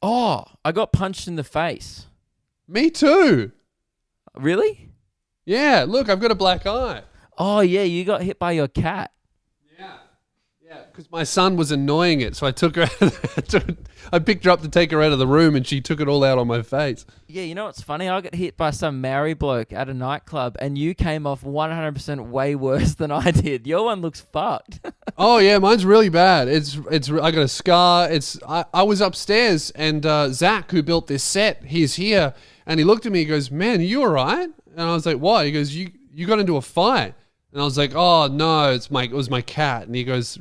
Oh, I got punched in the face. Me too. Really? Yeah, look, I've got a black eye. Oh, yeah, you got hit by your cat. Yeah, because my son was annoying it, so I took her I picked her up to take her out of the room, and she took it all out on my face. Yeah, you know what's funny? I got hit by some Maori bloke at a nightclub, and you came off 100% way worse than I did. Your one looks fucked. Oh yeah, mine's really bad. I got a scar. I was upstairs, and Zach, who built this set, he's here, and he looked at me. He goes, "Man, are you all right?" And I was like, "What?" He goes, "You got into a fight." And I was like, "Oh no, it was my cat." And he goes,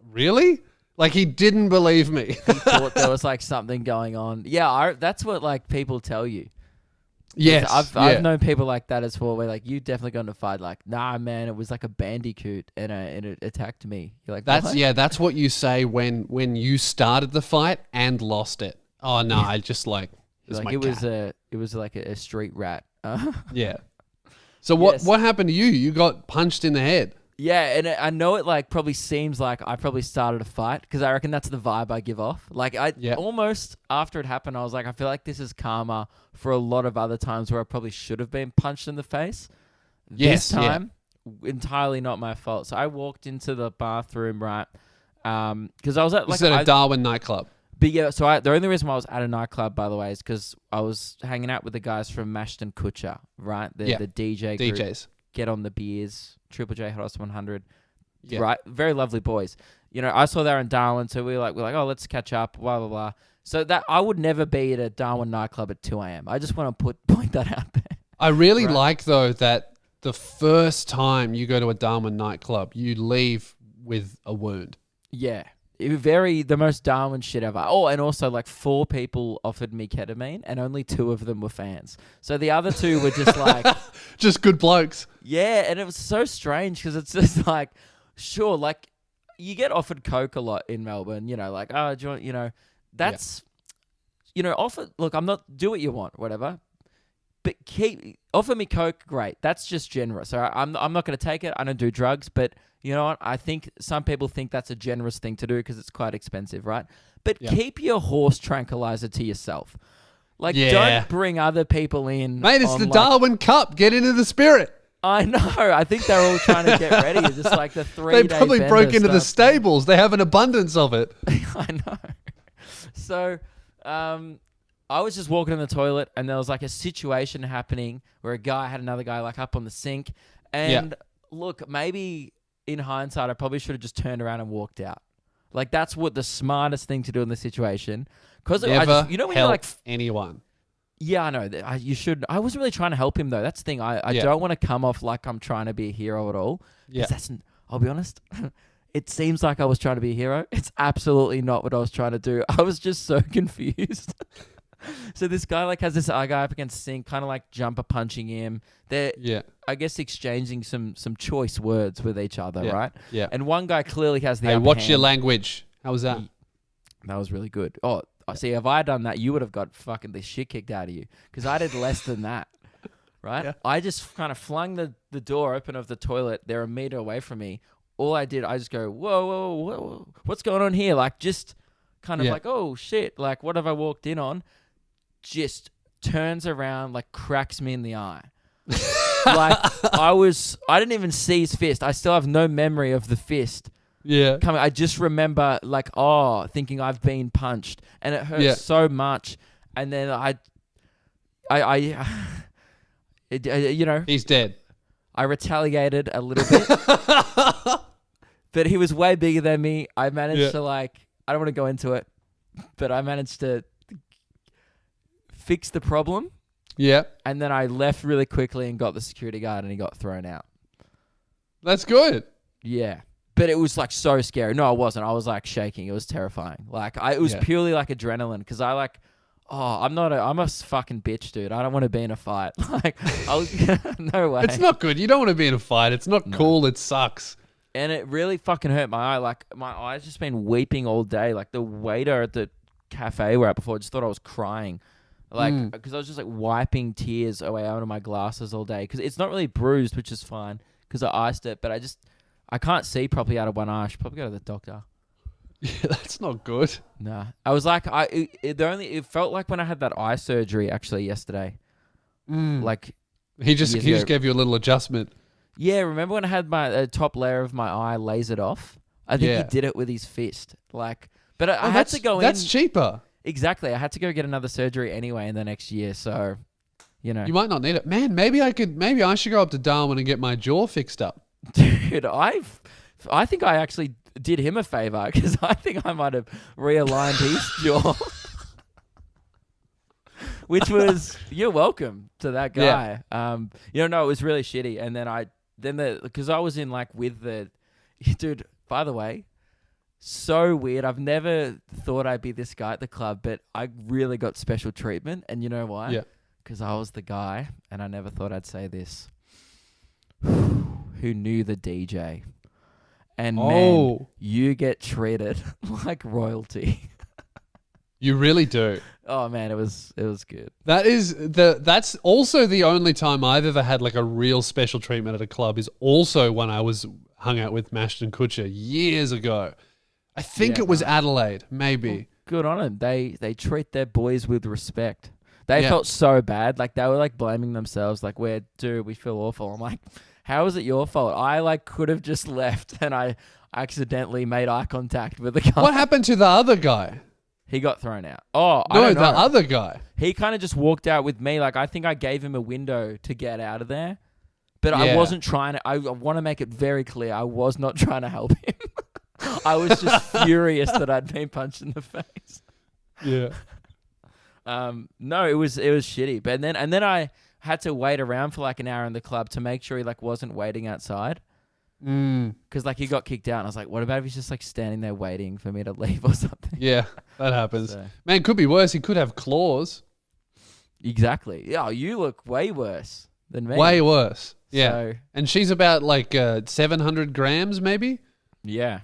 "Really?" Like he didn't believe me. He thought there was like something going on. Yeah, that's what like people tell you. Yes, I've known people like that as well. Where like you definitely got in a fight. Like, nah, man, it was like a bandicoot and it attacked me. You're like, what? That's what you say when you started the fight and lost it. Oh no, I just like it was like a street rat. Yeah. So what happened to you? You got punched in the head. Yeah, and I know it like probably seems like I probably started a fight because I reckon that's the vibe I give off. Like almost after it happened, I was like, I feel like this is karma for a lot of other times where I probably should have been punched in the face. Yes, this time, entirely not my fault. So I walked into the bathroom, right? Because I was at like a Darwin nightclub. But yeah, so the only reason why I was at a nightclub, by the way, is because I was hanging out with the guys from Mashton Kutcher, right? The DJ group. DJs. Get on the beers, Triple J Hottest 100, Yeah. right? Very lovely boys. You know, I saw they were in Darwin, so we're like, oh, let's catch up, blah blah blah. So that I would never be at a Darwin nightclub at 2 a.m. I just want to point that out there. I really like though that the first time you go to a Darwin nightclub, you leave with a wound. Yeah. The most Darwin shit ever. Oh, and also like 4 people offered me ketamine and only 2 of them were fans. So the other 2 were just like... just good blokes. Yeah, and it was so strange because it's just like, sure, like you get offered Coke a lot in Melbourne, you know, like, oh, do you want, you know, that's, you know, look, I'm not, do what you want, whatever. But offer me Coke, great. That's just generous. All right? I'm not going to take it. I don't do drugs, but you know what? I think some people think that's a generous thing to do because it's quite expensive, right? But keep your horse tranquilizer to yourself. Like, don't bring other people in. Mate, it's the Darwin Cup. Get into the spirit. I know. I think they're all trying to get ready. It's just like the 3-day They probably broke into the stables. They have an abundance of it. I know. So, I was just walking in the toilet and there was like a situation happening where a guy had another guy like up on the sink. And look, maybe in hindsight, I probably should have just turned around and walked out. Like that's what the smartest thing to do in this situation. Because you know when you're like anyone. Yeah, I know. You should. I wasn't really trying to help him though. That's the thing. I don't want to come off like I'm trying to be a hero at all. Yeah. I'll be honest. It seems like I was trying to be a hero. It's absolutely not what I was trying to do. I was just so confused. So this guy like has this guy up against sink, kind of like jumper punching him. They're I guess exchanging some choice words with each other, right? Yeah. And one guy clearly has the Hey, upper watch hand. your language. How was that? That was really good. Oh, see, if I had done that, you would have got fucking the shit kicked out of you because I did less than that, right? Yeah. I just kind of flung the door open of the toilet. They're a meter away from me. All I did, I just go, whoa, what's going on here? Like just kind of like, oh shit, like what have I walked in on? Just turns around, like cracks me in the eye. Like I didn't even see his fist. I still have no memory of the fist. Yeah. I just remember like, thinking I've been punched and it hurt so much. And then you know, he's dead. I retaliated a little bit, but he was way bigger than me. I managed to I don't want to go into it, but I managed to fix the problem. Yeah. And then I left really quickly and got the security guard and he got thrown out. That's good. Yeah. But it was like so scary. No, I wasn't. I was like shaking. It was terrifying. Like it was purely like adrenaline because I'm a fucking bitch, dude. I don't want to be in a fight. Like, no way. It's not good. You don't want to be in a fight. It's not cool. It sucks. And it really fucking hurt my eye. Like my eye's just been weeping all day. Like the waiter at the cafe we were at before just thought I was crying. Like, because I was just like wiping tears away out of my glasses all day. Because it's not really bruised, which is fine because I iced it. But I can't see properly out of one eye. I should probably go to the doctor. Yeah, that's not good. Nah, I was like, it felt like when I had that eye surgery actually yesterday. Like He just years ago. gave you a little adjustment. Yeah, remember when I had my top layer of my eye lasered off? I think Yeah. he did it with his fist. Like, but I had that's, to go That's in. cheaper. Exactly, I had to go get another surgery anyway in the next year. So, you know, You might not need it. Man, maybe I should go up to Darwin and get my jaw fixed up. dude, I think I actually did him a favor because I think I might have realigned his jaw. Which was, you're welcome to that guy. No, it was really shitty. And then because I was in like with the, dude, by the way, so weird. I've never thought I'd be this guy at the club, but I really got special treatment. And you know why? Yeah. Because I was the guy, and I never thought I'd say this, who knew the DJ. And man, you get treated like royalty. You really do. Oh man, it was good. That's also the only time I've ever had like a real special treatment at a club is also when I was hung out with Mashton Kutcher years ago. I think it was Adelaide, maybe. Well, good on them. They treat their boys with respect. They Yeah. felt so bad. Like they were like blaming themselves. Like, we feel awful. I'm like, how is it your fault? I like could have just left and I accidentally made eye contact with the guy. What happened to the other guy? He got thrown out. Oh, I No, don't the know. other guy. He kind of just walked out with me. Like, I think I gave him a window to get out of there. But I Yeah. wasn't trying to. I want to make it very clear. I was not trying to help him. I was just furious that I'd been punched in the face. Yeah. No, it was shitty. But then I had to wait around for like an hour in the club to make sure he like wasn't waiting outside. Because like he got kicked out. And I was like, what about if he's just like standing there waiting for me to leave or something? Yeah, that happens. So- Man, could be worse. He could have claws. Exactly. Yeah, you look way worse than me. Way worse. Yeah. So, And she's about like 700 grams, maybe? yeah.